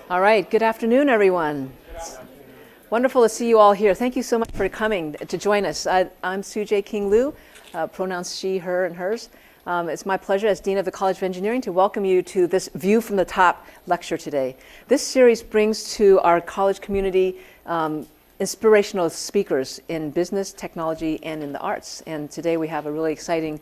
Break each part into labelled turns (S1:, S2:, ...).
S1: All right, good afternoon, everyone. It's wonderful to see you all here. Thank you so much for coming to join us. I'm Sujay King Liu, pronouns she, her, and hers. It's my pleasure as Dean of the College of Engineering to welcome you to this View from the Top lecture today. This series brings to our college community inspirational speakers in business, technology, and in the arts. And today we have a really exciting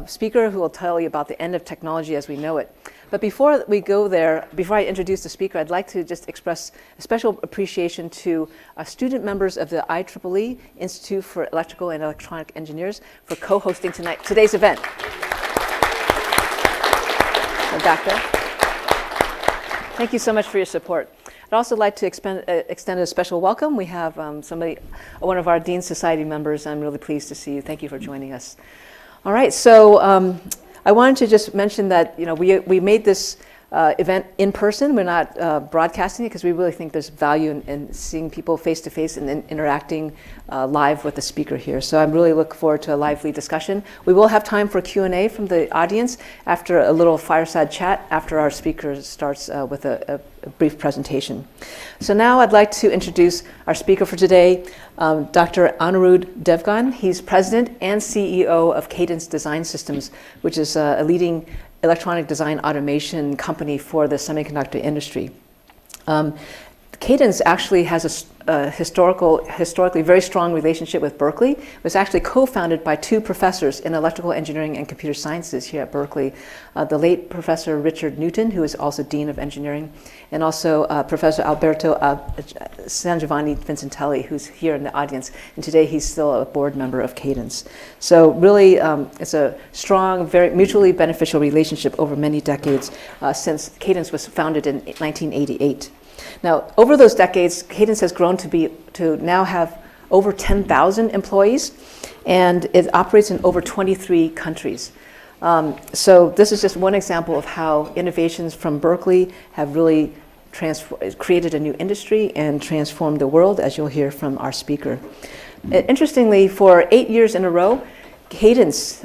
S1: speaker who will tell you about the end of technology as we know it. But before we go there, before I introduce the speaker, I'd like to just express a special appreciation to student members of the IEEE, Institute for Electrical and Electronic Engineers, for co-hosting today's event. Rebecca, thank you so much for your support. I'd also like to extend a special welcome. We have one of our Dean Society members. I'm really pleased to see you. Thank you for joining us. All right, so I wanted to just mention that we made this event in person. We're not broadcasting it because we really think there's value in seeing people face to face and then interacting live with the speaker here. So I really look forward to a lively discussion. We will have time for Q&A from the audience after a little fireside chat after our speaker starts with a brief presentation. So now I'd like to introduce our speaker for today, Dr. Anirudh Devgan. He's president and CEO of Cadence Design Systems, which is a leading electronic design automation company for the semiconductor industry. Cadence actually has a historically very strong relationship with Berkeley. It was actually co-founded by two professors in electrical engineering and computer sciences here at Berkeley. The late Professor Richard Newton, who is also Dean of Engineering, and also Professor Alberto Sangiovanni Vincentelli, who's here in the audience. And today he's still a board member of Cadence. So really, it's a strong, very mutually beneficial relationship over many decades since Cadence was founded in 1988. Now, over those decades, Cadence has grown to now have over 10,000 employees, and it operates in over 23 countries. So this is just one example of how innovations from Berkeley have really created a new industry and transformed the world, as you'll hear from our speaker. Interestingly, for 8 years in a row, Cadence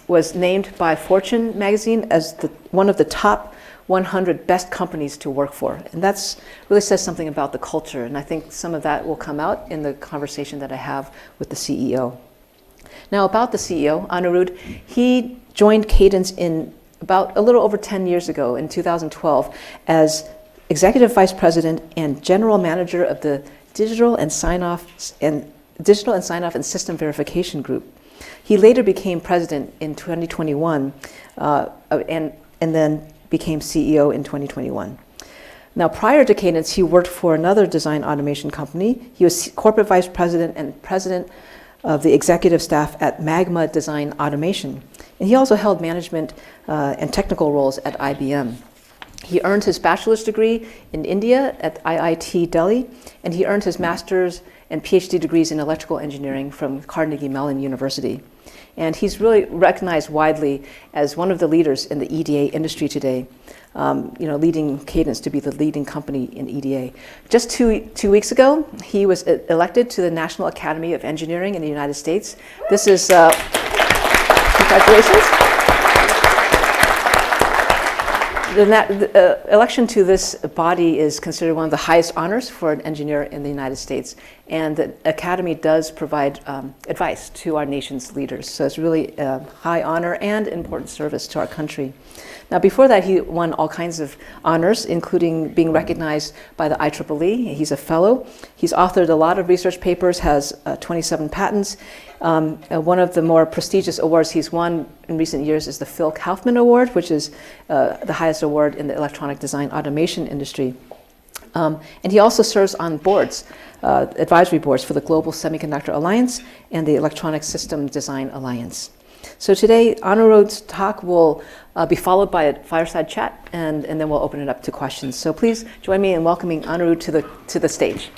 S1: was named by Fortune magazine as one of the top 100 best companies to work for. And that's really says something about the culture. And I think some of that will come out in the conversation that I have with the CEO. Now about the CEO, Anirudh, he joined Cadence in about a little over 10 years ago in 2012 as Executive Vice President and General Manager of the Digital and Sign-Off and System Verification Group. He later became president in 2021 and then became CEO in 2021. Now, prior to Cadence, he worked for another design automation company. He was corporate vice president and president of the executive staff at Magma Design Automation. And he also held management and technical roles at IBM. He earned his bachelor's degree in India at IIT Delhi, and he earned his master's and PhD degrees in electrical engineering from Carnegie Mellon University. And he's really recognized widely as one of the leaders in the EDA industry today, leading Cadence to be the leading company in EDA. Just two weeks ago, he was elected to the National Academy of Engineering in the United States. This is, congratulations. The election to this body is considered one of the highest honors for an engineer in the United States. And the Academy does provide advice to our nation's leaders. So it's really a high honor and important service to our country. Now, before that, he won all kinds of honors, including being recognized by the IEEE. He's a fellow. He's authored a lot of research papers, has 27 patents. One of the more prestigious awards he's won in recent years is the Phil Kaufman Award, which is the highest award in the electronic design automation industry. And he also serves on boards, advisory boards for the Global Semiconductor Alliance and the Electronic System Design Alliance. So today, Anirudh's talk will be followed by a fireside chat, and then we'll open it up to questions. So please join me in welcoming Anirudh to the stage.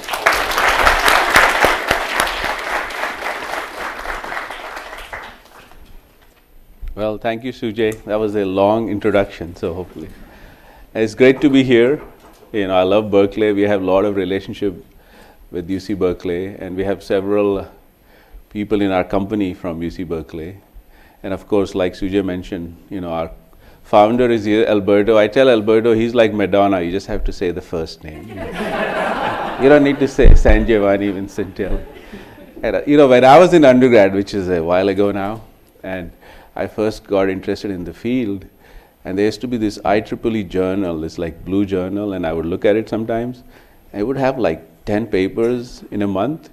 S2: Well, thank you, Sujay. That was a long introduction, so hopefully. It's great to be here. I love Berkeley. We have a lot of relationship with UC Berkeley, and we have several people in our company from UC Berkeley. And of course, like Sujay mentioned, our founder is here, Alberto. I tell Alberto he's like Madonna. You just have to say the first name. You don't need to say San Giovanni Vincentiello. And, when I was in undergrad, which is a while ago now, and I first got interested in the field, and there used to be this IEEE journal, this like blue journal, and I would look at it sometimes. I would have like 10 papers in a month,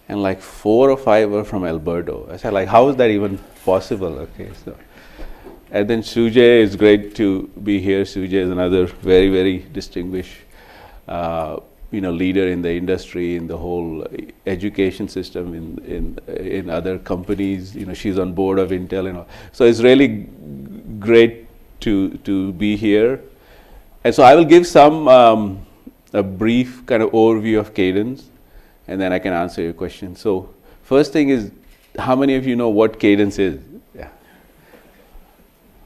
S2: and like 4 or 5 were from Alberto. I said, like, how is that even possible? Okay, so. And then Sujay, it's great to be here. Sujay is another very, very distinguished leader in the industry, in the whole education system, in other companies. She's on board of Intel and all. So it's really great to be here. And so I will give a brief kind of overview of Cadence, and then I can answer your question. So first thing is, how many of you know what Cadence is? Yeah.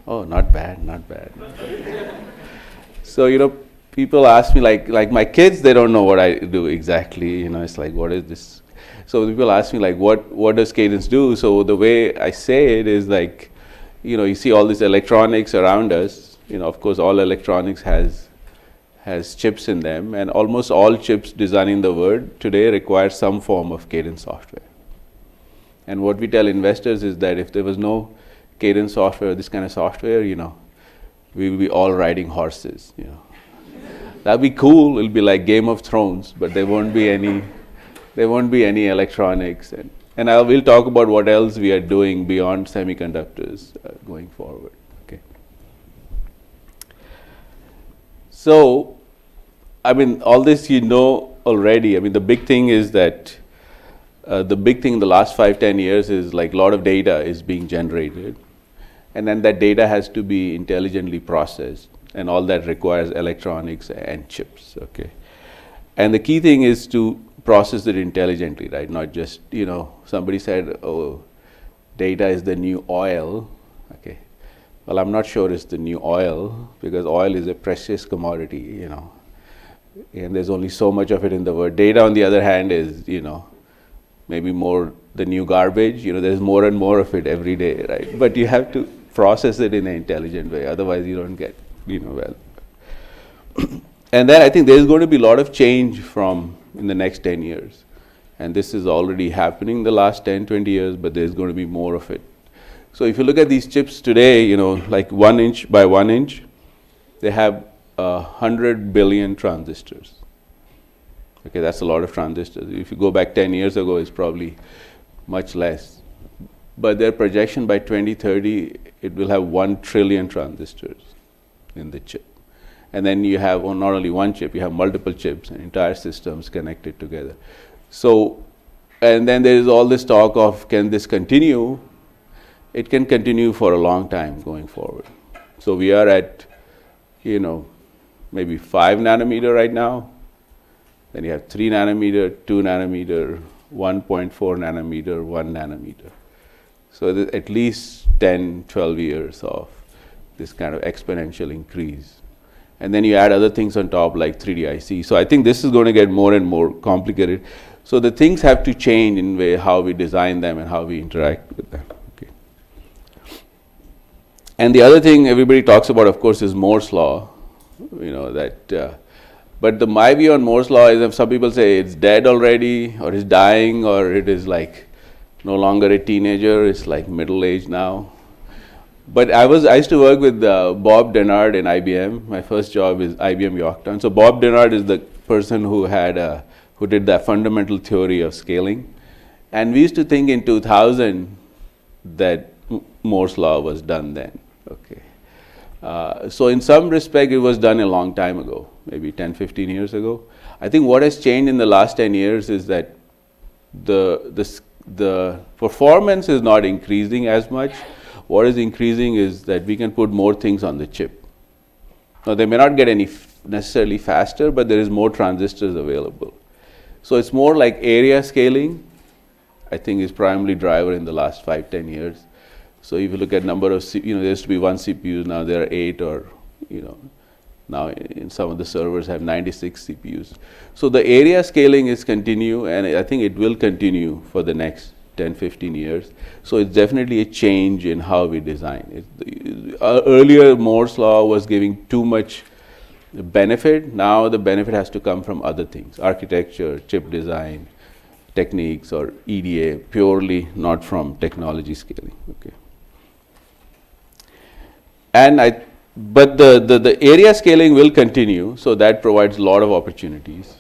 S2: Oh, not bad, not bad. So, people ask me, like my kids, they don't know what I do exactly. It's like, what is this? So people ask me, like, what does Cadence do? So the way I say it is like, you see all this electronics around us. Of course, all electronics has chips in them, and almost all chips designed in the world today require some form of Cadence software. And what we tell investors is that if there was no Cadence software, this kind of software, we will be all riding horses. That'd be cool. It'll be like Game of Thrones, but there won't be any electronics, and we'll talk about what else we are doing beyond semiconductors going forward. Okay. So, all this already. The big thing is that the big thing in the last 5-10 years is like a lot of data is being generated, and then that data has to be intelligently processed. And all that requires electronics and chips, okay? And the key thing is to process it intelligently, right? Not just, somebody said, oh, data is the new oil, okay? Well, I'm not sure it's the new oil, because oil is a precious commodity, and there's only so much of it in the world. Data, on the other hand, is, maybe more the new garbage. There's more and more of it every day, right? But you have to process it in an intelligent way, otherwise you don't get well. And then I think there's going to be a lot of change in the next 10 years. And this is already happening the last 10, 20 years, but there's going to be more of it. So if you look at these chips today, like 1 inch by 1 inch, they have 100 billion transistors. Okay, that's a lot of transistors. If you go back 10 years ago, it's probably much less. But their projection by 2030, it will have 1 trillion transistors in the chip. And then you have not only one chip, you have multiple chips and entire systems connected together. So, and then there is all this talk of, can this continue? It can continue for a long time going forward. So we are at, maybe 5 nanometer right now. Then you have 3 nanometer, 2 nanometer, 1.4 nanometer, 1 nanometer. So there's at least 10, 12 years of this kind of exponential increase. And then you add other things on top like 3D IC. So I think this is going to get more and more complicated. So the things have to change in way how we design them and how we interact with them. Okay. And the other thing everybody talks about, of course, is Moore's law. But my view on Moore's law is, if some people say it's dead already, or it's dying, or it is like no longer a teenager, it's like middle age now. But I used to work with Bob Dennard in IBM. My first job is IBM Yorktown. So Bob Dennard is the person who did that fundamental theory of scaling. And we used to think in 2000 that Moore's law was done then. Okay. So in some respect, it was done a long time ago, maybe 10, 15 years ago. I think what has changed in the last 10 years is that the performance is not increasing as much. What is increasing is that we can put more things on the chip. Now, they may not get any necessarily faster, but there is more transistors available. So it's more like area scaling, I think, is primarily driver in the last 5-10 years. So if you look at number of, there used to be 1 CPU, now there are 8, or, now in some of the servers have 96 CPUs. So the area scaling is continue, and I think it will continue for the next 10, 15 years. So it's definitely a change in how we design. Earlier, Moore's law was giving too much benefit. Now the benefit has to come from other things, architecture, chip design, techniques, or EDA, purely not from technology scaling. Okay. And but the area scaling will continue, so that provides a lot of opportunities.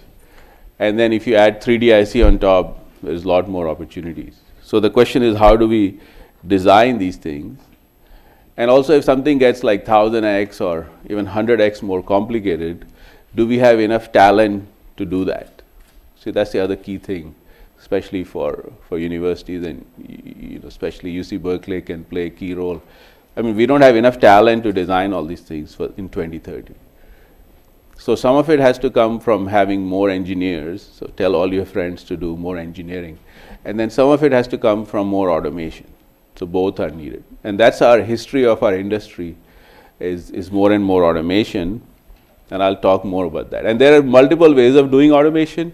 S2: And then if you add 3D IC on top, there's a lot more opportunities. So the question is, how do we design these things? And also, if something gets like 1000x or even 100x more complicated, do we have enough talent to do that? See, that's the other key thing, especially for universities, and especially UC Berkeley can play a key role. I mean, we don't have enough talent to design all these things in 2030. So some of it has to come from having more engineers. So tell all your friends to do more engineering. And then some of it has to come from more automation. So both are needed. And that's our history of our industry, is more and more automation. And I'll talk more about that. And there are multiple ways of doing automation.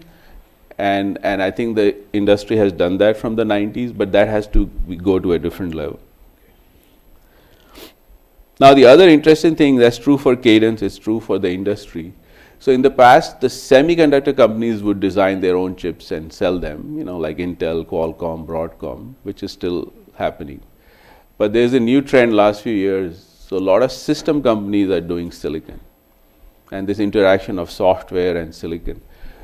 S2: And I think the industry has done that from the 90s, but that has to go to a different level. Now, the other interesting thing that's true for Cadence is true for the industry. So in the past, the semiconductor companies would design their own chips and sell them, like Intel, Qualcomm, Broadcom, which is still happening. But there's a new trend last few years. So a lot of system companies are doing silicon, and this interaction of software and silicon.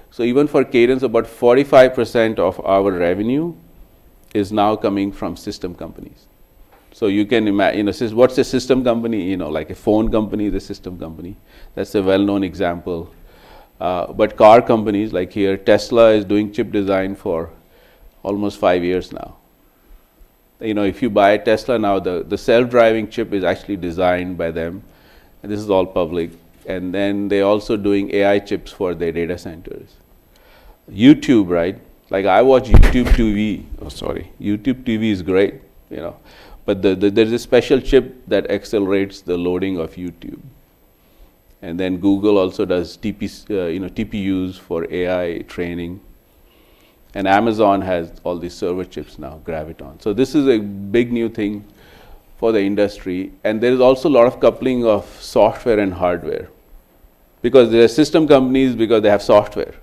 S2: So even for Cadence, about 45% of our revenue is now coming from system companies. So you can imagine, what's a system company? Like a phone company is a system company. That's a well-known example. But car companies, like here, Tesla is doing chip design for almost 5 years now. If you buy a Tesla now, the self-driving chip is actually designed by them. And this is all public. And then they're also doing AI chips for their data centers. YouTube, right? Like I watch YouTube TV. Oh, sorry. YouTube TV is great, But there's a special chip that accelerates the loading of YouTube. And then Google also does TPUs for AI training. And Amazon has all these server chips now, Graviton. So this is a big new thing for the industry. And there is also a lot of coupling of software and hardware. Because there are system companies because they have software.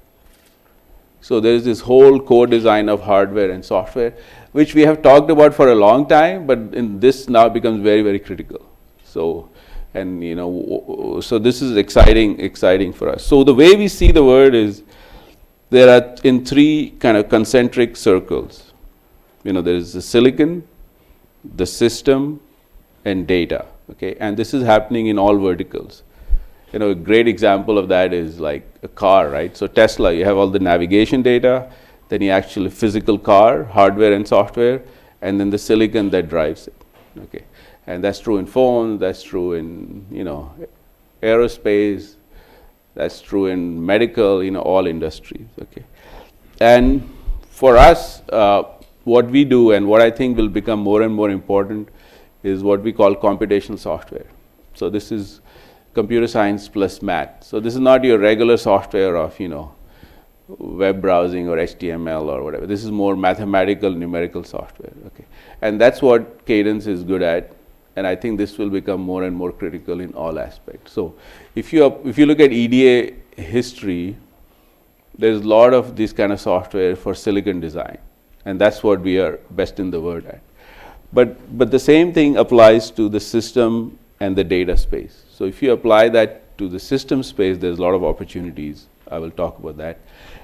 S2: So there is this whole co-design of hardware and software, which we have talked about for a long time, but in this now becomes very, very critical. So, so this is exciting for us. So the way we see the world is there are in three kind of concentric circles. There is the silicon, the system, and data. Okay, and this is happening in all verticals. A great example of that is like a car, right? So Tesla, you have all the navigation data, then you actually physical car, hardware and software, and then the silicon that drives it. Okay, and that's true in phones, that's true in aerospace, that's true in medical, all industries. Okay, and for us, what we do and what I think will become more and more important is what we call computational software. So this is computer science plus math. So this is not your regular software of web browsing or HTML or whatever. This is more mathematical, numerical software. Okay, and that's what Cadence is good at, and I think this will become more and more critical in all aspects. So if you look at EDA history, there's a lot of this kind of software for silicon design, and that's what we are best in the world at. But the same thing applies to the system and the data space. So if you apply that to the system space, there's a lot of opportunities. I will talk about that.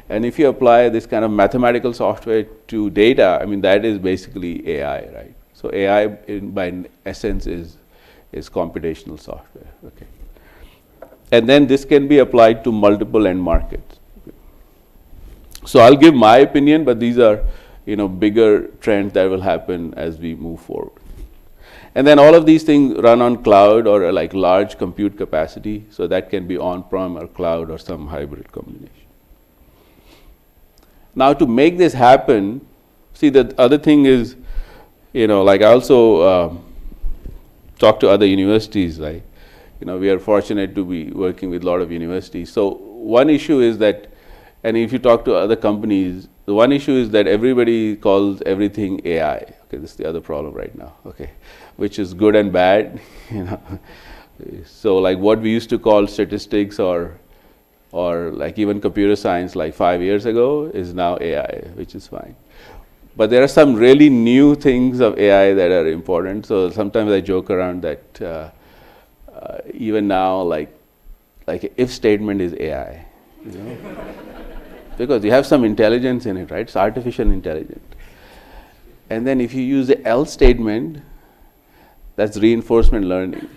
S2: And if you apply this kind of mathematical software to data, that is basically AI, right? So AI by essence is computational software. Okay. And then this can be applied to multiple end markets. Okay. So I'll give my opinion, but these are bigger trends that will happen as we move forward. And then all of these things run on cloud or like large compute capacity, so that can be on-prem or cloud or some hybrid combination. Now to make this happen, see the other thing is, like I also talk to other universities, right? We are fortunate to be working with a lot of universities. So one issue is that, and if you talk to other companies, the one issue is that everybody calls everything AI. Okay, this is the other problem right now. Okay, which is good and bad. You know, so like what we used to call statistics or like even computer science like 5 years ago is now AI, which is fine. But there are some really new things of AI that are important. So sometimes I joke around that even now, like if statement is AI, you know, because you have some intelligence in it, right? It's artificial intelligence. And then if you use the else statement, that's reinforcement learning.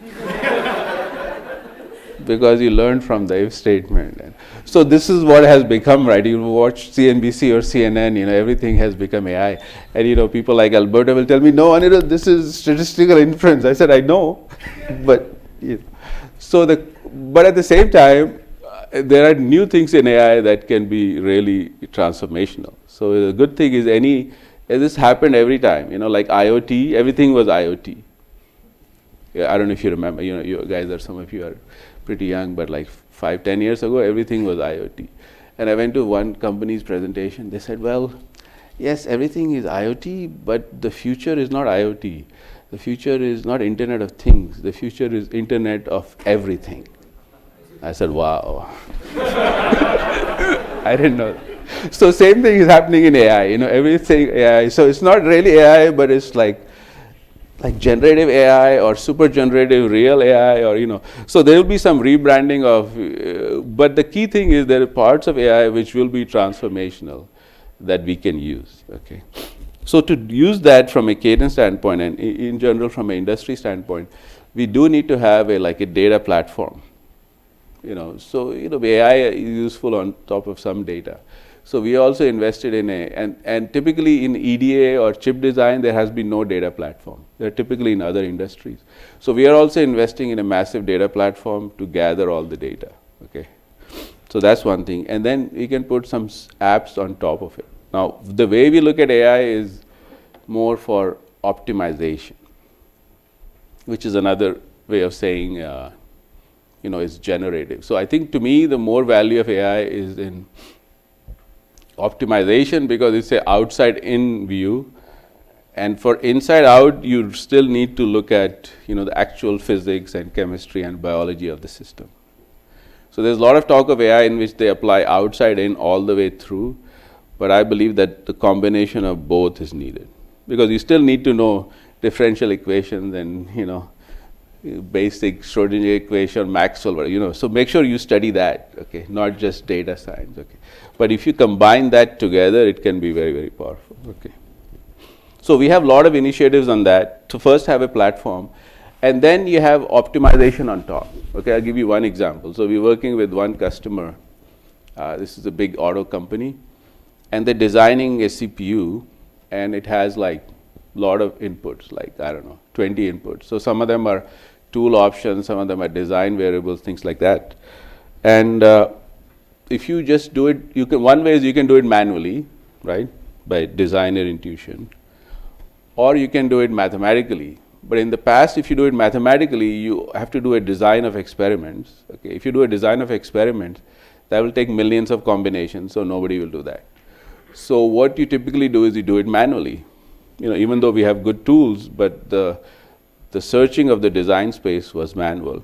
S2: Because you learn from the if statement. And so this is what has become, right? You watch CNBC or CNN, you know, everything has become AI. And you know, people like Alberta will tell me, no, Anirudh, this is statistical inference. I said, I know, but you know. But at the same time, there are new things in AI that can be really transformational. So the good thing is this happened every time, you know, like IoT, everything was IoT. Yeah, I don't know if you remember, you know, you guys some of you are pretty young, but like 5-10 years ago, everything was IoT. And I went to one company's presentation, they said, well, yes, everything is IoT, but the future is not IoT. The future is not Internet of Things. The future is Internet of Everything. I said, wow. I didn't know. So same thing is happening in AI, you know, everything AI. So it's not really AI, but it's like generative AI or super generative real AI, or, you know. So there will be some rebranding of, but the key thing is there are parts of AI which will be transformational that we can use, okay. So to use that from a Cadence standpoint and in general from an industry standpoint, we do need to have a data platform. You know, so you know, AI is useful on top of some data. So we also invested in and typically in EDA or chip design, there has been no data platform. They're typically in other industries. So we are also investing in a massive data platform to gather all the data, okay. So that's one thing. And then we can put some apps on top of it. Now, the way we look at AI is more for optimization, which is another way of saying, you know, it's generative. So I think to me, the more value of AI is in optimization because it's an outside-in view. And for inside-out, you still need to look at, you know, the actual physics and chemistry and biology of the system. So there's a lot of talk of AI in which they apply outside-in all the way through. But I believe that the combination of both is needed because you still need to know differential equations and, you know, basic Schrodinger equation, Maxwell, you know. So make sure you study that, okay, not just data science, okay. But if you combine that together, it can be very, very powerful, okay. So we have a lot of initiatives on that to first have a platform, and then you have optimization on top, okay. I'll give you one example. So we're working with one customer. This is a big auto company. And they're designing a CPU, and it has like a lot of inputs, like, I don't know, 20 inputs. So some of them are tool options, some of them are design variables, things like that. And if you just do it, one way is you can do it manually, right, by designer intuition, or you can do it mathematically. But in the past, if you do it mathematically, you have to do a design of experiments, okay. If you do a design of experiments, that will take millions of combinations, so nobody will do that. So what you typically do is you do it manually, you know, even though we have good tools, but the searching of the design space was manual.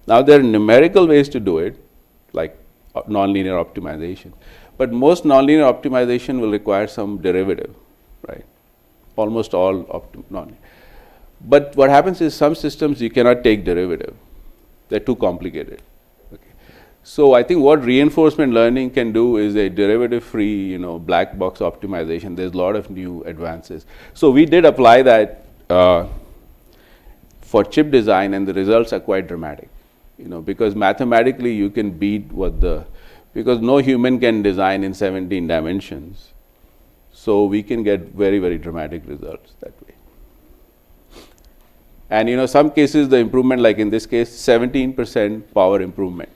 S2: Now there are numerical ways to do it, like nonlinear optimization, but most nonlinear optimization will require some derivative, right? Almost all nonlinear. But what happens is some systems you cannot take derivative; they're too complicated. So I think what reinforcement learning can do is a derivative-free, you know, black box optimization. There's a lot of new advances. So we did apply that for chip design, and the results are quite dramatic, you know, because mathematically you can beat because no human can design in 17 dimensions. So we can get very, very dramatic results that way. And, you know, some cases the improvement, like in this case, 17% power improvement,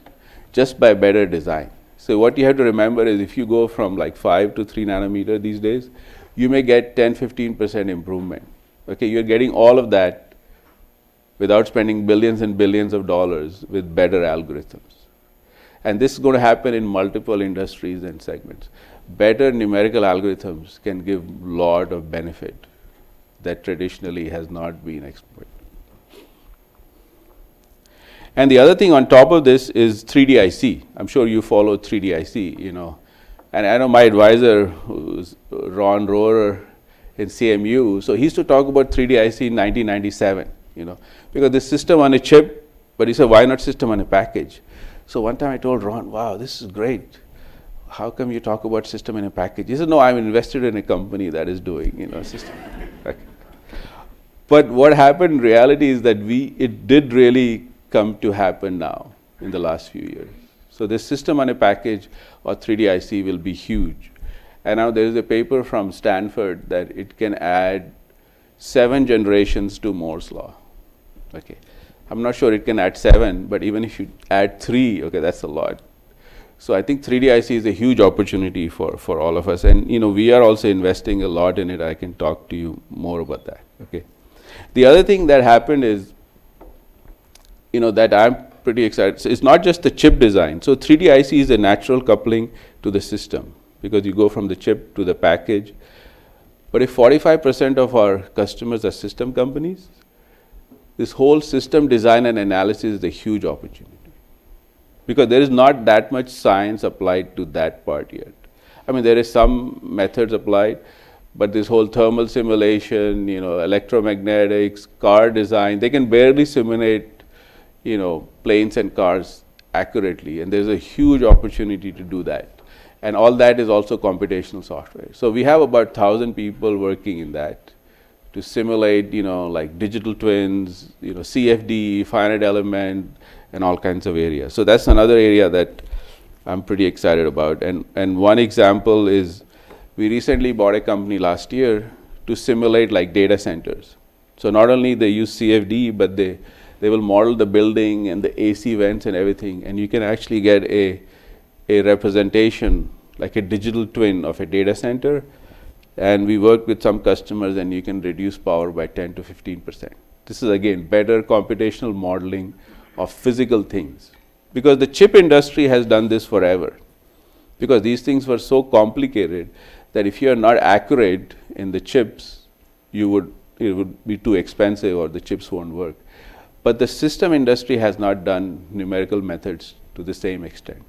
S2: just by better design. So what you have to remember is if you go from like 5 to 3 nanometer these days, you may get 10-15% improvement. Okay, you're getting all of that without spending billions and billions of dollars with better algorithms. And this is going to happen in multiple industries and segments. better numerical algorithms can give lot of benefit that traditionally has not been exploited. And the other thing on top of this is 3D IC. I'm sure you follow 3D IC, and I know my advisor, who's Ron Rohrer in CMU, so he used to talk about 3D IC in 1997, because this system on a chip, but he said, why not system on a package? So one time I told Ron, wow, this is great. How come you talk about system in a package? He said, no, I'm invested in a company that is doing, system. But what happened in reality is that it did really come to happen now in the last few years. So this system on a package or 3D IC will be huge. And now there is a paper from Stanford that it can add 7 generations to Moore's law. Okay, I'm not sure it can add 7, but even if you add 3, okay, that's a lot. So I think 3D IC is a huge opportunity for all of us, and we are also investing a lot in it. I can talk to you more about that. Okay, the other thing that happened is, that I'm pretty excited. So it's not just the chip design. So 3D IC is a natural coupling to the system, because you go from the chip to the package. But if 45% of our customers are system companies, this whole system design and analysis is a huge opportunity, because there is not that much science applied to that part yet. I mean, there is some methods applied, but this whole thermal simulation, electromagnetics, car design, they can barely simulate, planes and cars accurately, and there's a huge opportunity to do that. And all that is also computational software. So we have about 1,000 people working in that to simulate, like digital twins, CFD, finite element, and all kinds of areas. So that's another area that I'm pretty excited about. And one example is, we recently bought a company last year to simulate like data centers. So not only they use CFD, but they will model the building and the AC vents and everything, and you can actually get a representation, like a digital twin of a data center. And we work with some customers, and you can reduce power by 10 to 15%. This is again better computational modeling of physical things, because the chip industry has done this forever, because these things were so complicated that if you are not accurate in the chips, it would be too expensive, or the chips won't work. But the system industry has not done numerical methods to the same extent,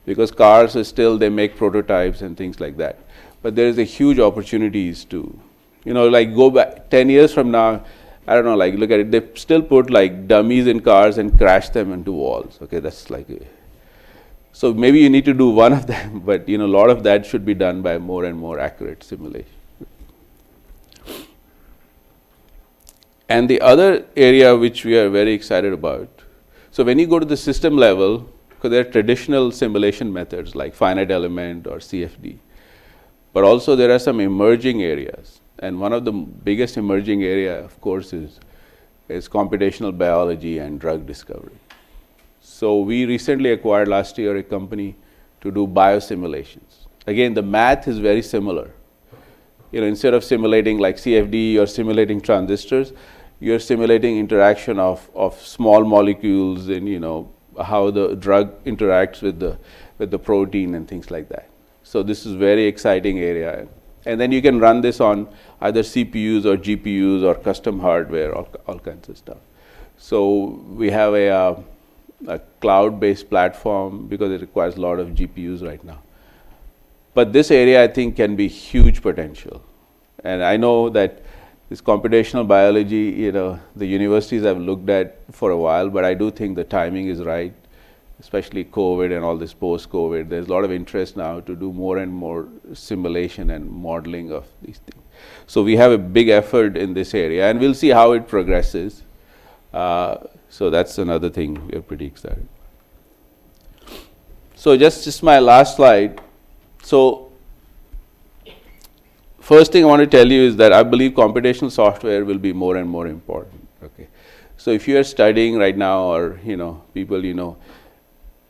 S2: because cars are still, they make prototypes and things like that. But there is a huge opportunities to, like go back 10 years from now, I don't know, like look at it, they still put like dummies in cars and crash them into walls. Okay, that's like, so maybe you need to do one of them, but a lot of that should be done by more and more accurate simulation. And the other area which we are very excited about, so when you go to the system level, because there are traditional simulation methods like finite element or CFD, but also there are some emerging areas. And one of the biggest emerging area, of course, is computational biology and drug discovery. So we recently acquired last year a company to do biosimulations. Again, the math is very similar. Instead of simulating like CFD or simulating transistors, you're simulating interaction of small molecules and how the drug interacts with the protein and things like that. So this is very exciting area. And then you can run this on either CPUs or GPUs or custom hardware, all kinds of stuff. So we have a cloud-based platform, because it requires a lot of GPUs right now. But this area, I think, can be huge potential. And I know that this computational biology, the universities have looked at for a while, but I do think the timing is right, especially COVID and all this post-COVID. There's a lot of interest now to do more and more simulation and modeling of these things. So we have a big effort in this area, and we'll see how it progresses. So that's another thing we're pretty excited. So just my last slide. So first thing I want to tell you is that I believe computational software will be more and more important. Okay, so if you are studying right now, or people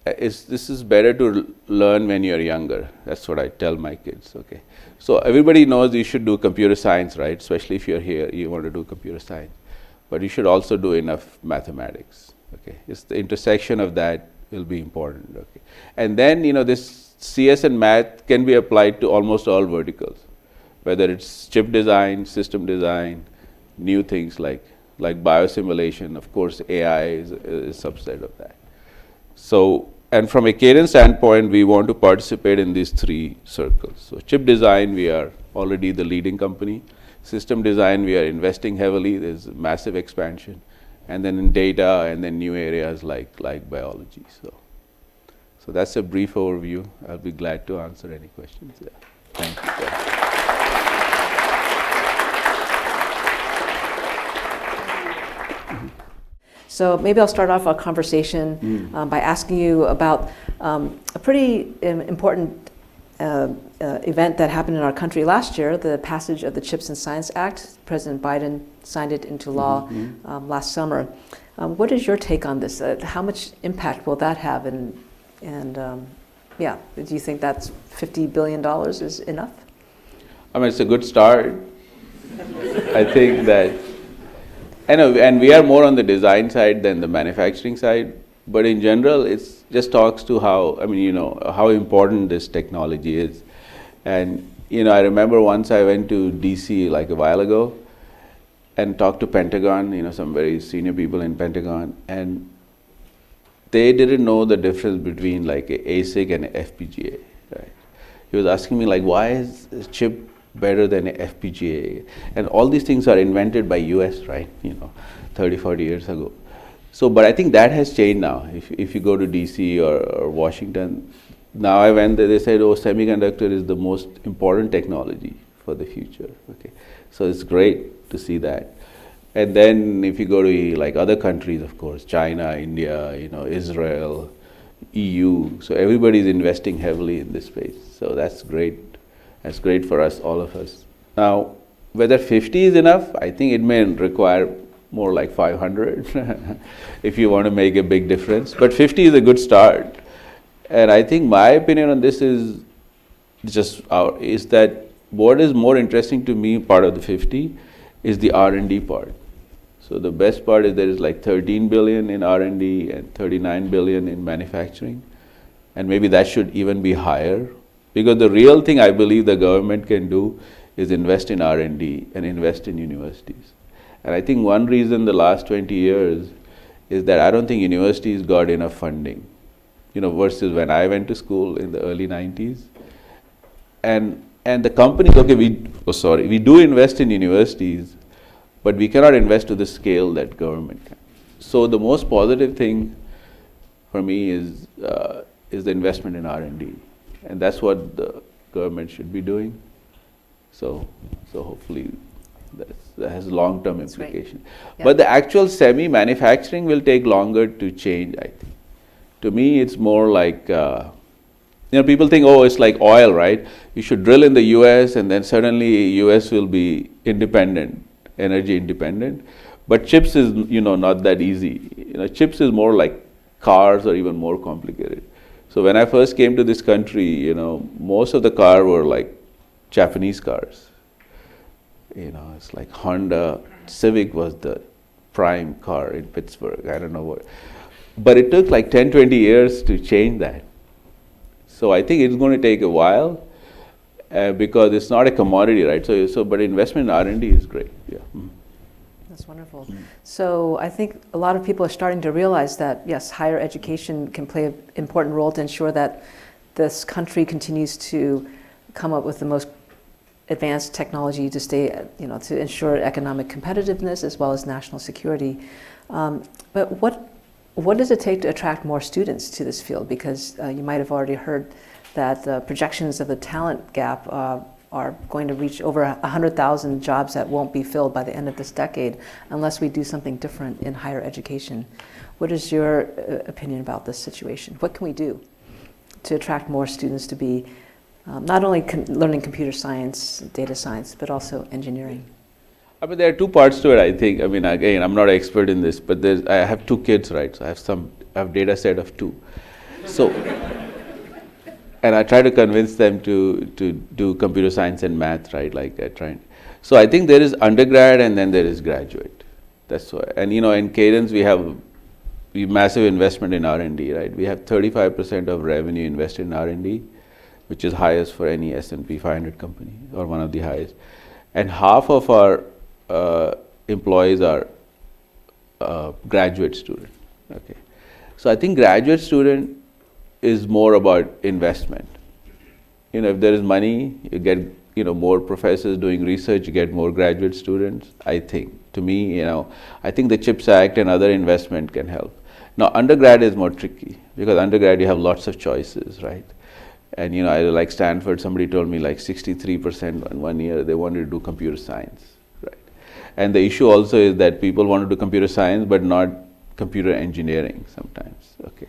S2: this is better to learn when you are younger. That's what I tell my kids. Okay, so everybody knows you should do computer science, right? Especially if you're here, you want to do computer science, but you should also do enough mathematics. Okay, it's the intersection of that will be important. Okay. And then, this CS and math can be applied to almost all verticals, whether it's chip design, system design, new things like biosimulation. Of course, AI is a subset of that. So, and from a Cadence standpoint, we want to participate in these three circles. So chip design, we are already the leading company. System design, we are investing heavily. There's massive expansion. And then in data, and then new areas like biology. So that's a brief overview. I'll be glad to answer any questions. Yeah. Thank you.
S1: So maybe I'll start off our conversation by asking you about a pretty important event that happened in our country last year, the passage of the CHIPS and Science Act. President Biden signed it into law last summer. What is your take on this? How much impact will that have? And do you think that's $50 billion is enough?
S2: I mean, it's a good start. I think that, and we are more on the design side than the manufacturing side, but in general, it just talks to how, how important this technology is. And, I remember once I went to DC like a while ago and talked to Pentagon, some very senior people in Pentagon, and they didn't know the difference between like a ASIC and a FPGA, right? He was asking me like, why is a chip better than a FPGA? And all these things are invented by US, right? 30, 40 years ago. So, but I think that has changed now. If you go to DC or Washington, now I went there, they said, oh, semiconductor is the most important technology for the future. Okay, so it's great to see that. And then if you go to like other countries, of course, China, India, Israel, EU, so everybody is investing heavily in this space. So that's great. That's great for us, all of us. Now, whether 50 is enough, I think it may require more like 500 if you want to make a big difference. But 50 is a good start. And I think my opinion on this is that what is more interesting to me, part of the 50, is the R&D part. So the best part is there is like 13 billion in R&D and 39 billion in manufacturing. And maybe that should even be higher. Because the real thing I believe the government can do is invest in R&D and invest in universities. And I think one reason the last 20 years is that I don't think universities got enough funding, versus when I went to school in the early 90s. And the companies, we do invest in universities, but we cannot invest to the scale that government can. So the most positive thing for me is the investment in R&D. And that's what the government should be doing. So hopefully that has long-term implication. Yeah. But the actual semi-manufacturing will take longer to change, I think. To me, it's more like, people think, oh, it's like oil, right? You should drill in the US and then suddenly US will be independent, energy independent. But chips is, not that easy. Chips is more like cars or even more complicated. So when I first came to this country, most of the cars were like Japanese cars. It's like Honda Civic was the prime car in Pittsburgh. I don't know what. But it took like 10, 20 years to change that. So I think it's going to take a while because it's not a commodity, right? But investment in R&D is great. Yeah.
S1: That's wonderful. So I think a lot of people are starting to realize that, yes, higher education can play an important role to ensure that this country continues to come up with the most advanced technology to stay, to ensure economic competitiveness as well as national security. But what does it take to attract more students to this field? Because you might have already heard that the projections of the talent gap are going to reach over 100,000 jobs that won't be filled by the end of this decade unless we do something different in higher education. What is your opinion about this situation? What can we do to attract more students to be not only learning computer science, data science, but also engineering?
S2: I mean, there are two parts to it, I think. I mean, again, I'm not an expert in this, but I have 2 kids, right? So I have data set of 2. So, and I try to convince them to do computer science and math, right? Like I try. So I think there is undergrad and then there is graduate. That's why. And in Cadence we have, massive investment in R&D, right? We have 35% of revenue invested in R&D, which is highest for any S&P 500 company, or one of the highest. And half of our employees are graduate students. Okay, so I think graduate student is more about investment. If there is money, you get more professors doing research, you get more graduate students. I think, to me, I think the CHIPS Act and other investment can help. Now, undergrad is more tricky because undergrad you have lots of choices, right? And I like Stanford. Somebody told me like 63% in 1 year they wanted to do computer science, right? And the issue also is that people want to do computer science but not computer engineering sometimes. Okay,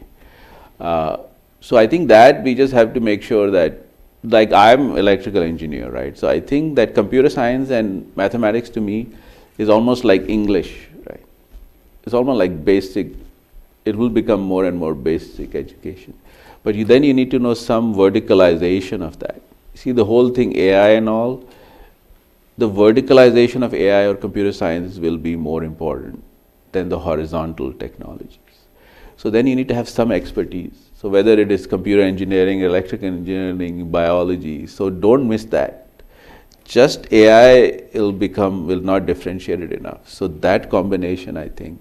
S2: so I think that we just have to make sure that, like, I'm electrical engineer, right? So I think that computer science and mathematics to me is almost like English, right? It's almost like basic. It will become more and more basic education. But then you need to know some verticalization of that. See, the whole thing, AI and all, the verticalization of AI or computer science will be more important than the horizontal technologies. So then you need to have some expertise. So whether it is computer engineering, electrical engineering, biology, so don't miss that. Just AI will not differentiate it enough. So that combination, I think.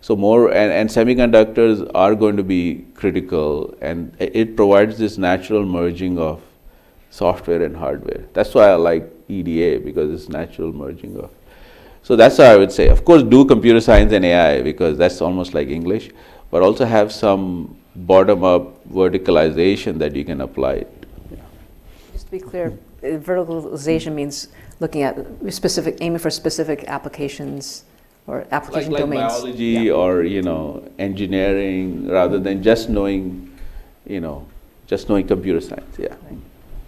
S2: So more, and semiconductors are going to be critical, and it provides this natural merging of software and hardware. That's why I like EDA, because it's natural merging of. So that's how I would say. Of course, do computer science and AI, because that's almost like English, but also have some bottom-up verticalization that you can apply it. Yeah.
S1: Just to be clear, verticalization means looking at aiming for specific applications or application
S2: like
S1: domains.
S2: Biology, yeah. Or engineering, rather than just knowing computer science. Yeah.
S1: Right.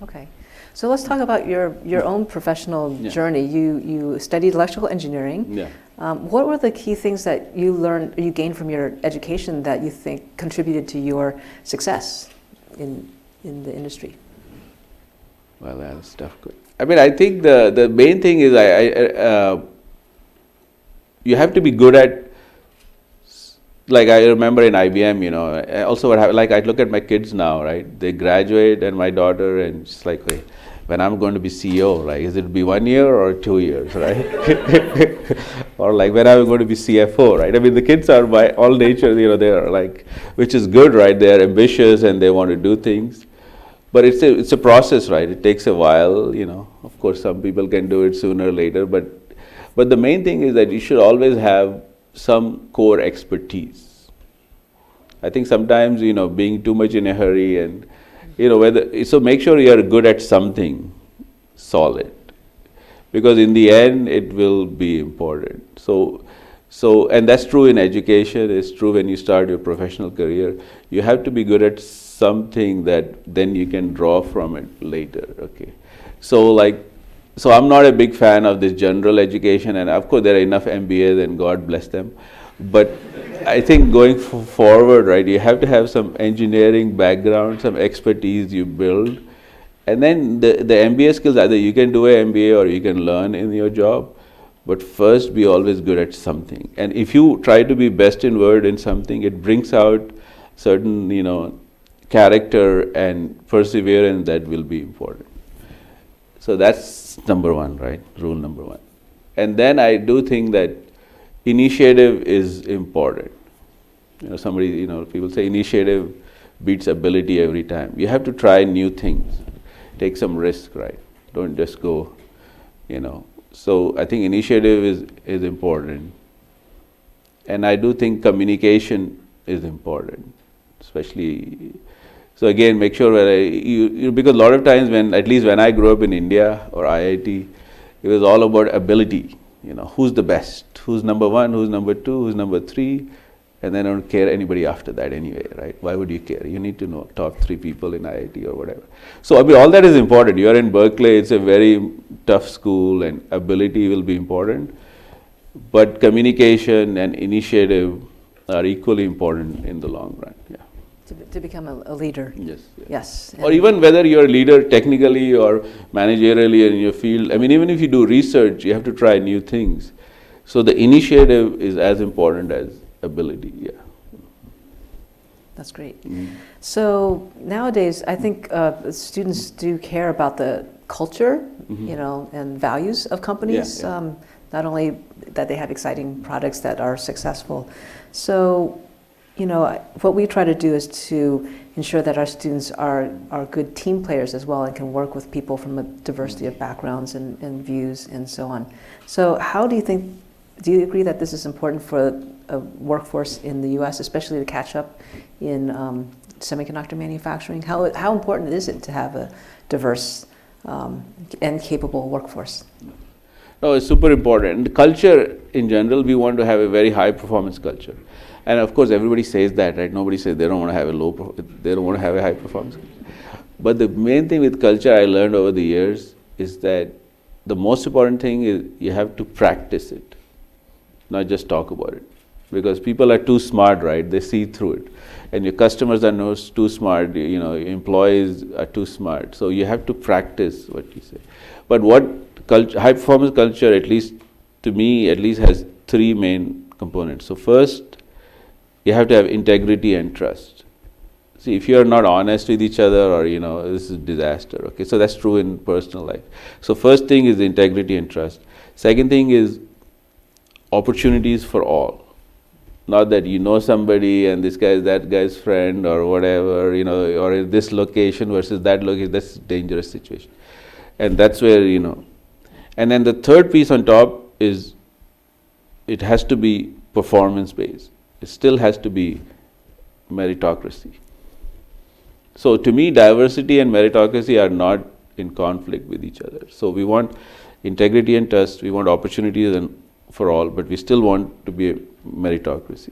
S1: Okay. So let's talk about your own professional journey. You studied electrical engineering.
S2: Yeah.
S1: What were the key things that you gained from your education that you think contributed to your success in the industry?
S2: Well, that's tough. I mean, I think the main thing is you have to be good at. Like I remember in IBM, also what happened, like I look at my kids now, right? They graduate, and my daughter, and it's like, wait, when I'm going to be CEO, like, is it be 1 year or 2 years, right? Or like when I'm going to be CFO, right? I mean, the kids are by all nature, they are like, which is good, right? They are ambitious and they want to do things, but it's a process, right? It takes a while, Of course, some people can do it sooner or later, but the main thing is that you should always have some core expertise. I think sometimes, being too much in a hurry and, so make sure you are good at something solid, because in the end it will be important. So, and that's true in education, it's true when you start your professional career. You have to be good at something that then you can draw from it later, okay? So I'm not a big fan of this general education, and of course there are enough MBAs and God bless them. But I think going forward, right, you have to have some engineering background, some expertise you build. And then the MBA skills, either you can do an MBA or you can learn in your job. But first, be always good at something. And if you try to be best in word in something, it brings out certain, character and perseverance that will be important. So that's number one, right? Rule number one. And then I do think that initiative is important. People say initiative beats ability every time. You have to try new things, take some risk, right? Don't just go, So I think initiative is important. And I do think communication is important, especially. So again, make sure because a lot of times at least when I grew up in India or IIT, it was all about ability. Who's the best, who's number one, who's number two, who's number three, and then I don't care anybody after that anyway, right? Why would you care? You need to know top 3 people in IIT or whatever. So I mean, all that is important. You are in Berkeley, it's a very tough school, and ability will be important. But communication and initiative are equally important in the long run. Yeah.
S1: To become a leader.
S2: Yes.
S1: Yes.
S2: Or even whether you're a leader technically or managerially in your field. I mean, even if you do research, you have to try new things. So the initiative is as important as ability. Yeah.
S1: That's great. So nowadays, I think students do care about the culture, and values of companies. Not only that they have exciting products that are successful. So, what we try to do is to ensure that our students are good team players as well and can work with people from a diversity of backgrounds and views and so on. So how do you agree that this is important for a workforce in the US, especially to catch up in semiconductor manufacturing? How important is it to have a diverse and capable workforce?
S2: No, it's super important. The culture in general, we want to have a very high performance culture. And of course, everybody says that, right? Nobody says they don't want to have they don't want to have a high performance culture. But the main thing with culture I learned over the years is that the most important thing is you have to practice it, not just talk about it. Because people are too smart, right? They see through it. And your customers are too smart, your employees are too smart. So you have to practice what you say. But what high performance culture, at least to me, at least has three main components. So first, you have to have integrity and trust. See, if you are not honest with each other, or this is disaster. Okay, so that's true in personal life. So first thing is integrity and trust. Second thing is opportunities for all. Not that you know somebody and this guy is that guy's friend or whatever, or in this location versus that location. That's a dangerous situation, and that's where And then the third piece on top is it has to be performance based. It still has to be meritocracy. So to me, diversity and meritocracy are not in conflict with each other. So we want integrity and trust, we want opportunities for all, but we still want to be a meritocracy.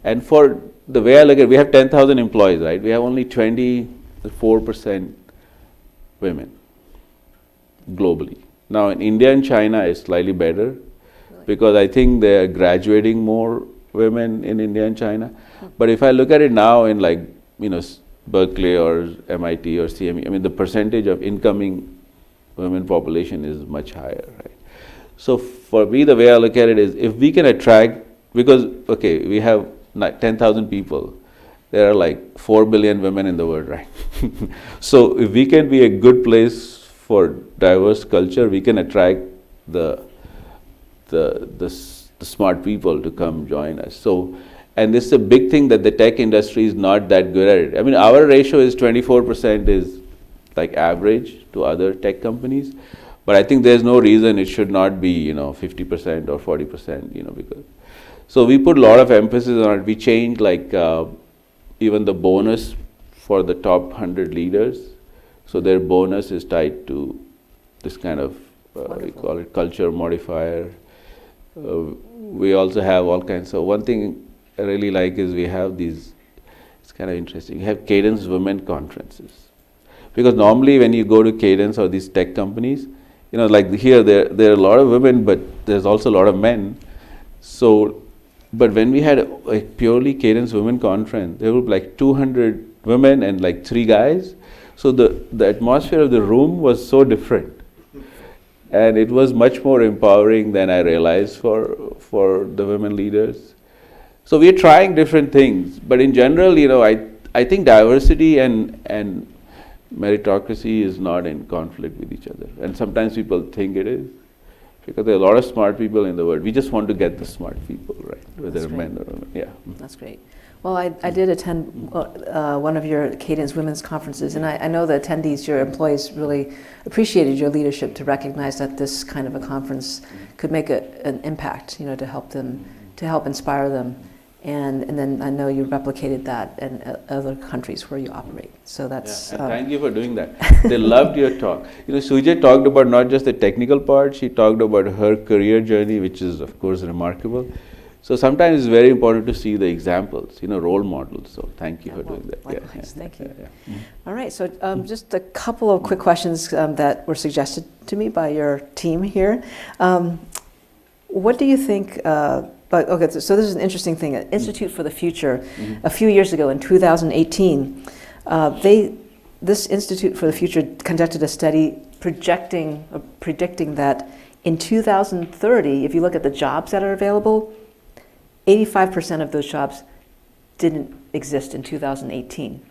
S2: And for the way I look at it, we have 10,000 employees, right? We have only 24% women globally. Now in India and China it's slightly better, because I think they are graduating more women in India and China. But if I look at it now in Berkeley or MIT or CME, the percentage of incoming women population is much higher, right? So for me, the way I look at it is, if we can attract, because we have 10,000 people, there are 4 billion women in the world, right? So if we can be a good place for diverse culture, we can attract the smart people to come join us. So, and this is a big thing that the tech industry is not that good at it. Our ratio is 24% is average to other tech companies, but I think there's no reason it should not be 50% or 40%, because. So we put a lot of emphasis on it. We changed even the bonus for the top 100 leaders. So their bonus is tied to this kind of, we call it culture modifier. We also have all kinds. So one thing I really like is we have these, it's kind of interesting, we have Cadence Women Conferences. Because normally when you go to Cadence or these tech companies, here there are a lot of women, but there's also a lot of men. So, but when we had a purely Cadence Women Conference, there were 200 women and 3 guys. So the atmosphere of the room was so different. And it was much more empowering than I realized for the women leaders. So we're trying different things, but in general, I think diversity and meritocracy is not in conflict with each other. And sometimes people think it is, because there are a lot of smart people in the world. We just want to get the smart people, right? Whether men or women. Yeah.
S1: That's great. Well, I did attend one of your Cadence Women's Conferences, and I know the attendees, your employees, really appreciated your leadership to recognize that this kind of a conference could make an impact, to help inspire them. And then I know you replicated that in other countries where you operate. So that's...
S2: and thank you for doing that. They loved your talk. Sujay talked about not just the technical part, she talked about her career journey, which is of course remarkable. So sometimes it's very important to see the examples, role models. So thank you for doing that.
S1: Likewise, thank you. All right, so just a couple of quick questions that were suggested to me by your team here. What do you think, so this is an interesting thing. Institute for the Future, a few years ago in 2018, this Institute for the Future conducted a study predicting that in 2030, if you look at the jobs that are available, 85% of those jobs didn't exist in 2018.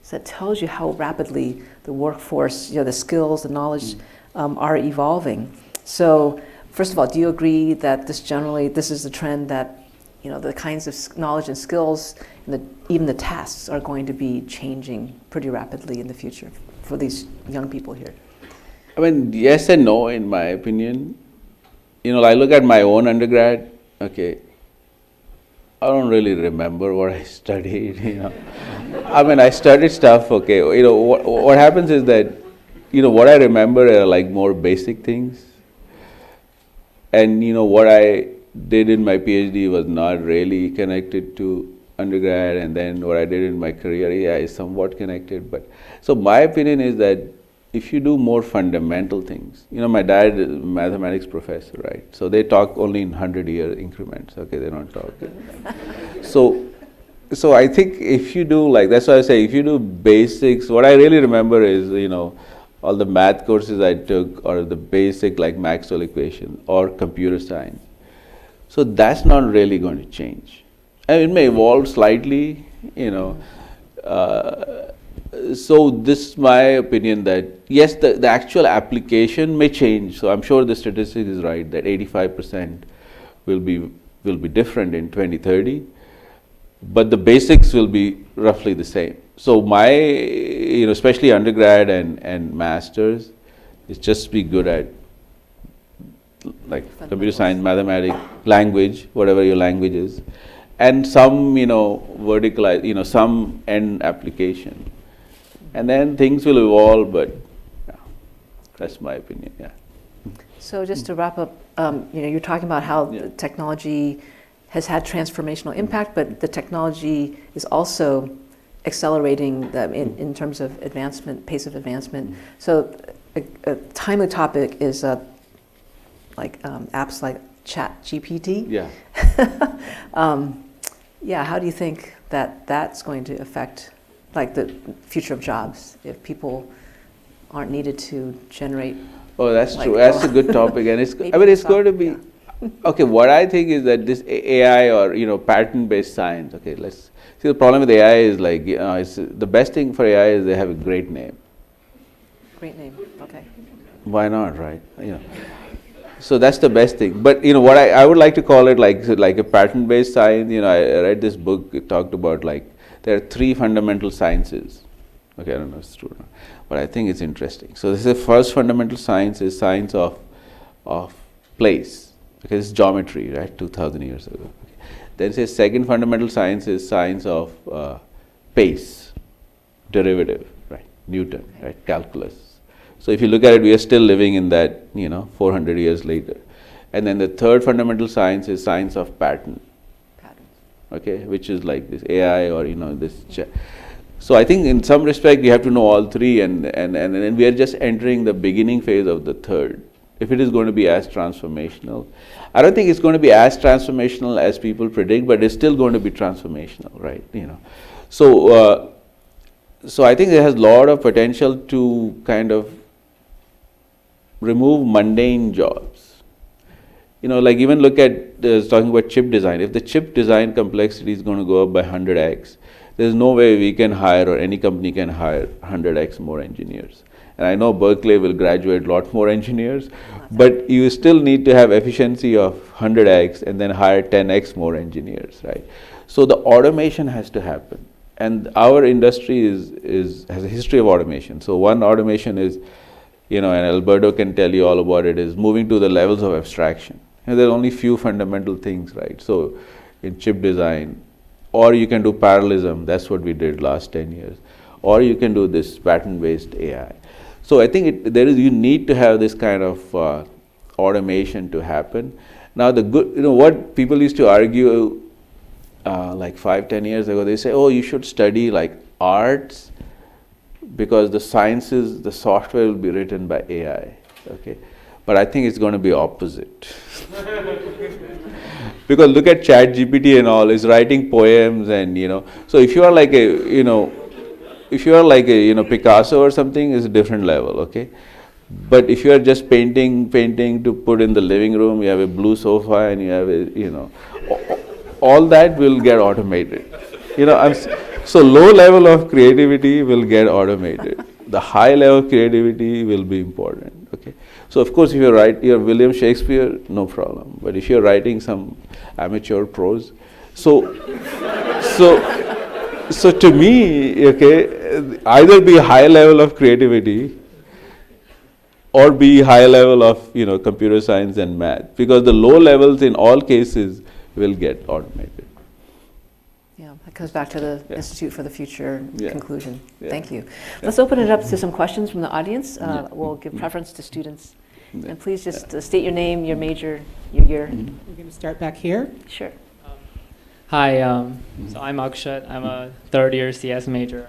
S1: So it tells you how rapidly the workforce, the skills, the knowledge are evolving. So first of all, do you agree that this is the trend that the kinds of knowledge and skills, and even the tasks are going to be changing pretty rapidly in the future for these young people here?
S2: I mean, yes and no, in my opinion. I look at my own undergrad, okay, I don't really remember what I studied, I mean, I studied stuff, okay, what happens is that, what I remember are like more basic things. And, what I did in my PhD was not really connected to undergrad, and then what I did in my career, is somewhat connected. But so my opinion is that if you do more fundamental things, my dad is a mathematics professor, right? So they talk only in 100-year increments, okay? They don't talk. So I think if you do that's why I say if you do basics, what I really remember is, all the math courses I took, or the basic like Maxwell equation or computer science. So that's not really going to change. And it may evolve slightly, so this is my opinion that yes, the actual application may change. So I'm sure the statistic is right that 85% will be different in 2030, but the basics will be roughly the same. So my, especially undergrad and masters, is just be good at like computer science, mathematics, language, whatever your language is, and some, verticalize, some end application. And then things will evolve, but yeah, that's my opinion, yeah.
S1: So just to wrap up, you're talking about how the technology has had transformational impact, but the technology is also accelerating in terms of advancement, pace of advancement. So a timely topic is apps like ChatGPT.
S2: Yeah.
S1: How do you think that's going to affect the future of jobs if people aren't needed to generate?
S2: Oh, that's true. That's a good topic, and it's going to be. Okay, what I think is that this AI or pattern-based science. Okay, let's see. The problem with AI is it's the best thing for AI is they have a great name.
S1: Great name. Okay.
S2: Why not, right? So that's the best thing. But what I would like to call it like a pattern-based science. I read this book. It talked about there are 3 fundamental sciences. Okay, I don't know if it's true or not, but I think it's interesting. So this is the first fundamental science is science of place. Okay, it's geometry, right? 2,000 years ago. Okay. Then says second fundamental science is science of pace, derivative, right? Newton, right? Calculus. So if you look at it, we are still living in that, 400 years later. And then the third fundamental science is science of patterns, okay, which is like this AI or this. So I think in some respect you have to know all 3, and we are just entering the beginning phase of the third. If it is going to be as transformational, I don't think it's going to be as transformational as people predict, but it's still going to be transformational, right? So I think it has a lot of potential to kind of remove mundane jobs. Even look at talking about chip design. If the chip design complexity is going to go up by 100x, there's no way we can hire or any company can hire 100x more engineers. And I know Berkeley will graduate a lot more engineers, but you still need to have efficiency of 100x and then hire 10x more engineers, right? So the automation has to happen. And our industry has a history of automation. So one automation is, and Alberto can tell you all about it, is moving to the levels of abstraction. And there are only few fundamental things, right? So in chip design, or you can do parallelism, that's what we did last 10 years, or you can do this pattern-based AI. So I think you need to have this kind of automation to happen. Now what people used to argue 5-10 years ago, they say, oh, you should study arts because the sciences, the software will be written by AI, okay? But I think it's going to be opposite. Because look at ChatGPT and all, it's writing poems and, so if you are Picasso or something, it's a different level, okay? But if you are just painting to put in the living room, you have a blue sofa and you have all that will get automated, So low level of creativity will get automated. The high level of creativity will be important. Okay. So of course, if you're William Shakespeare, no problem. But if you're writing some amateur prose, so to me, okay, either be high level of creativity or be high level of computer science and math, because the low levels in all cases will get automated.
S1: Yeah, that comes back to the Institute for the Future conclusion.
S2: Yeah.
S1: Thank you. Let's open it up to some questions from the audience. We'll give preference to students. And please just state your name, your major, your year.
S3: We're going to start back here.
S1: Sure.
S4: Hi, so I'm Akshat. I'm a third-year CS major.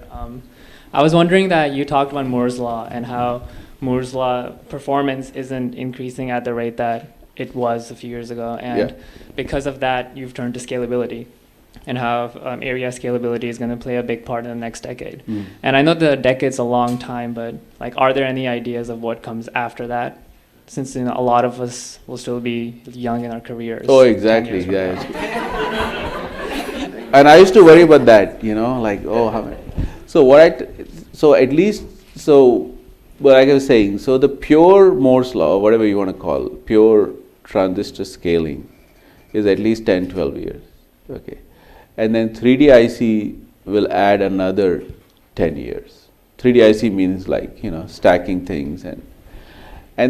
S4: I was wondering that you talked about Moore's Law and how Moore's Law performance isn't increasing at the rate that it was a few years ago. And because of that, you've turned to scalability and how area scalability is going to play a big part in the next decade. And I know the decade's a long time, but are there any ideas of what comes after that? Since a lot of us will still be young in our careers.
S2: Oh, exactly. And I used to worry about that, how many. What I was saying, so the pure Moore's Law, or whatever you want to call pure transistor scaling, is at least 10, 12 years. Okay. And then 3D IC will add another 10 years. 3D IC means stacking things. And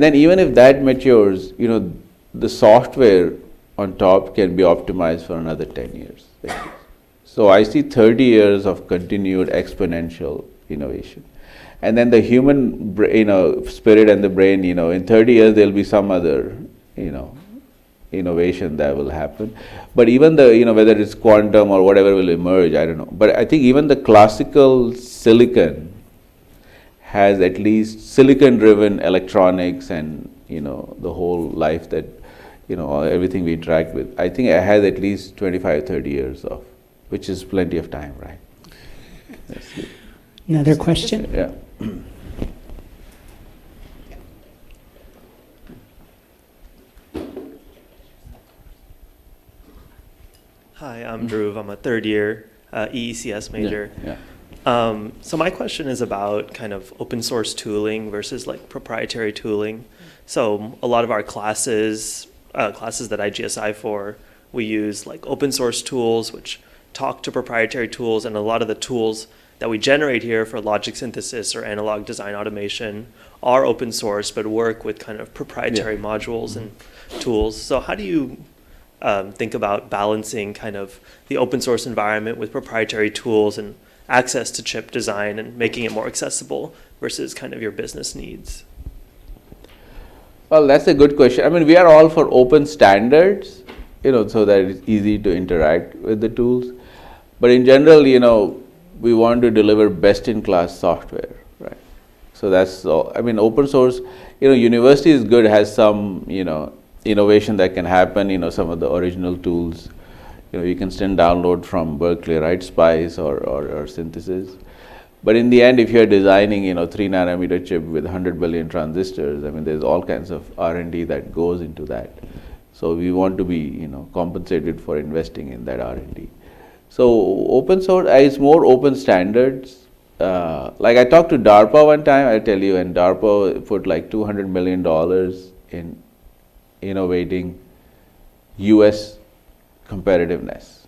S2: then even if that matures, the software on top can be optimized for another 10 years. So I see 30 years of continued exponential innovation. And then the human spirit and the brain, in 30 years there'll be some other, innovation that will happen. But even whether it's quantum or whatever will emerge, I don't know. But I think even the classical silicon has at least silicon-driven electronics and, the whole life that, everything we interact with. I think it has at least 25, 30 years of, which is plenty of time, right?
S3: Another question?
S2: Yeah.
S5: Hi, I'm Dhruv. I'm a third-year EECS major.
S2: Yeah.
S5: So my question is about kind of open source tooling versus proprietary tooling. So a lot of our classes that IGSI for, we use open source tools which talk to proprietary tools, and a lot of the tools that we generate here for logic synthesis or analog design automation are open source but work with kind of proprietary modules and tools. So how do you think about balancing kind of the open source environment with proprietary tools and access to chip design and making it more accessible versus kind of your business needs?
S2: Well, that's a good question. I mean, we are all for open standards, so that it's easy to interact with the tools. But in general, we want to deliver best-in-class software, right? So that's all. I mean, open source, university is good, has some, innovation that can happen, some of the original tools, you can still download from Berkeley, right? Spice or synthesis. But in the end, if you're designing, 3 nanometer chip with 100 billion transistors, I mean, there's all kinds of R&D that goes into that. So we want to be, compensated for investing in that R&D. So open source is more open standards. I talked to DARPA one time, I tell you, and DARPA put $200 million in innovating US competitiveness.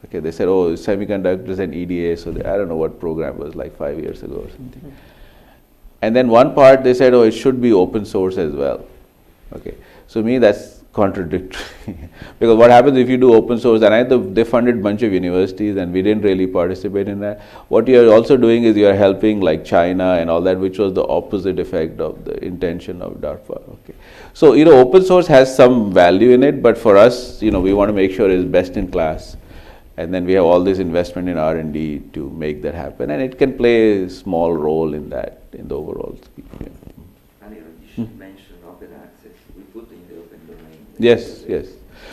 S2: Okay, they said, semiconductors and EDA, so I don't know what program was 5 years ago or something. And then one part they said, it should be open source as well. Okay, so me that's contradictory because what happens if you do open source, and they funded a bunch of universities and we didn't really participate in that. What you are also doing is you are helping China and all that, which was the opposite effect of the intention of DARPA. Okay, so open source has some value in it, but for us, we want to make sure it's best in class. And then we have all this investment in R&D to make that happen, and it can play a small role in that, in the overall scheme. Yeah.
S6: Anirudh, you should mention open access. We put in the open domain.
S2: Yes.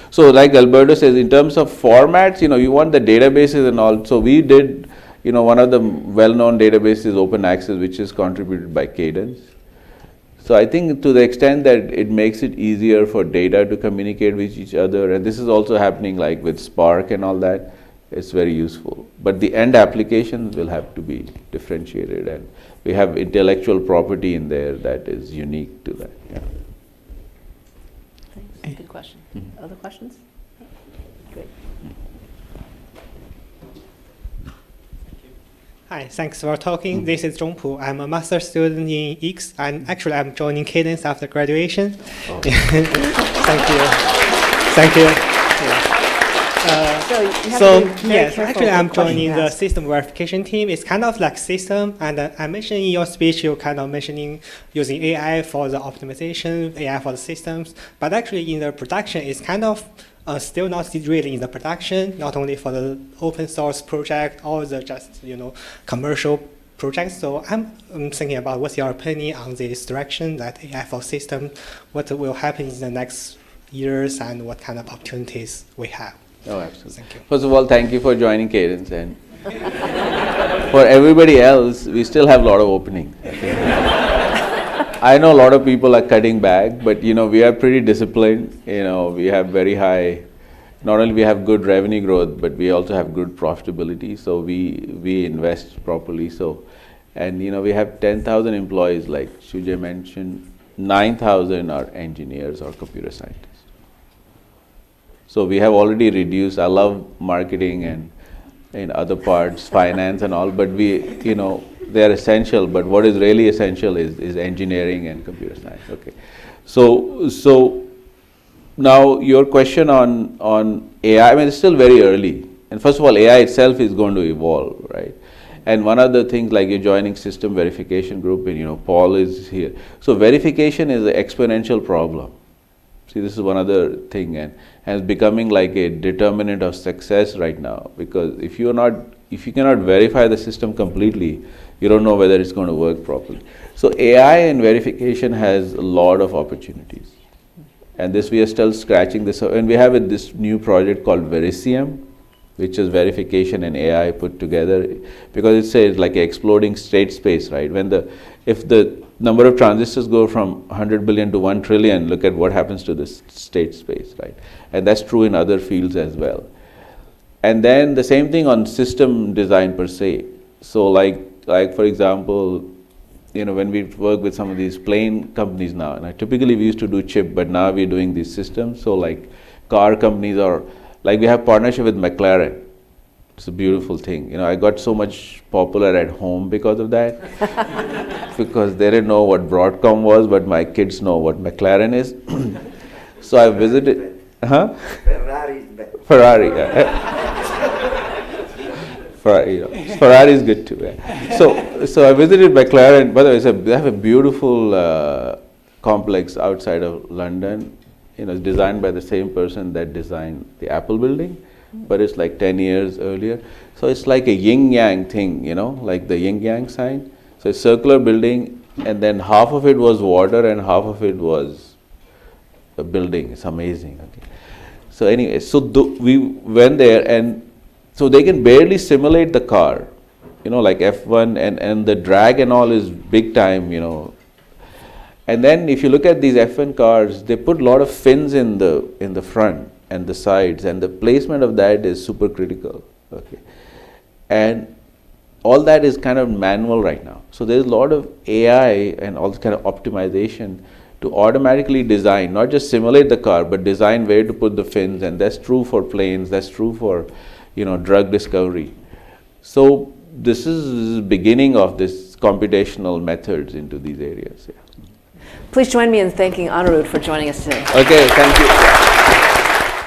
S2: So like Alberto says, in terms of formats, you want the databases and all. So we did, one of the well-known databases, open access, which is contributed by Cadence. So I think to the extent that it makes it easier for data to communicate with each other, and this is also happening with Spark and all that, it's very useful. But the end applications will have to be differentiated, and we have intellectual property in there that is unique to that. Yeah.
S1: Thanks. Good question. Other questions? Great.
S7: Hi, thanks for talking. This is Zhongpu. I'm a master student in X, and actually I'm joining Cadence after graduation.
S2: Oh.
S7: Thank you. Thank you. Yeah.
S1: So you have
S7: So
S1: to be very
S7: yes,
S1: careful
S7: actually
S1: with
S7: I'm
S1: the question
S7: joining
S1: you
S7: the
S1: ask.
S7: system verification team. It's kind of like system, and I mentioned in your speech you kind of mentioning using AI for the optimization, AI for the systems, but actually in the production it's kind of still not really in the production, not only for the open source project or the just commercial projects. So I'm thinking about what's your opinion on this direction, that AI for system, what will happen in the next years and what kind of opportunities we have.
S2: Oh, absolutely.
S7: Thank you.
S2: First of all, thank you for joining Cadence, and for everybody else, we still have a lot of opening. I know a lot of people are cutting back, but we are pretty disciplined. We have very high. Not only we have good revenue growth, but we also have good profitability. So we invest properly. So, and we have 10,000 employees, like Sujay mentioned. 9,000 are engineers or computer scientists. So we have already reduced. I love marketing and in other parts, finance and all, but they are essential. But what is really essential is engineering and computer science. Okay, so now your question on AI. I mean, it's still very early. And first of all, AI itself is going to evolve, right? And one of the things, like you're joining system verification group, and Paul is here. So verification is an exponential problem. See, this is one other thing, and it's becoming like a determinant of success right now, because if you cannot verify the system completely, you don't know whether it's going to work properly. So AI and verification has a lot of opportunities, and this we are still scratching this. And we have this new project called Verisium, which is verification and AI put together, because it says like an exploding state space, right? If the number of transistors go from 100 billion to 1 trillion, look at what happens to this state space, right? And that's true in other fields as well. And then the same thing on system design per se. So like for example, when we work with some of these plane companies now, and typically we used to do chip, but now we're doing these systems. So like car companies, or like we have partnership with McLaren. It's a beautiful thing. I got so much popular at home because of that. Because they didn't know what Broadcom was, but my kids know what McLaren is. So I visited. Huh?
S6: Ferrari is better.
S2: Ferrari. Yeah. Ferrari is good too. Yeah. So I visited McLaren. By the way, they have a beautiful complex outside of London. It's designed by the same person that designed the Apple building, but it's like 10 years earlier. So it's like a yin-yang thing, like the yin-yang sign. So it's a circular building, and then half of it was water and half of it was a building. It's amazing. Okay. So anyway, we went there, and so they can barely simulate the car, like F1, and the drag and all is big time, And then if you look at these F1 cars, they put a lot of fins in the front and the sides, and the placement of that is super critical. Okay, and all that is kind of manual right now. So there's a lot of AI and all this kind of optimization to automatically design, not just simulate the car, but design where to put the fins, and that's true for planes, that's true for drug discovery. So this is the beginning of this computational methods into these areas. Yeah.
S1: Please join me in thanking Anirudh for joining us today.
S2: Okay, thank you.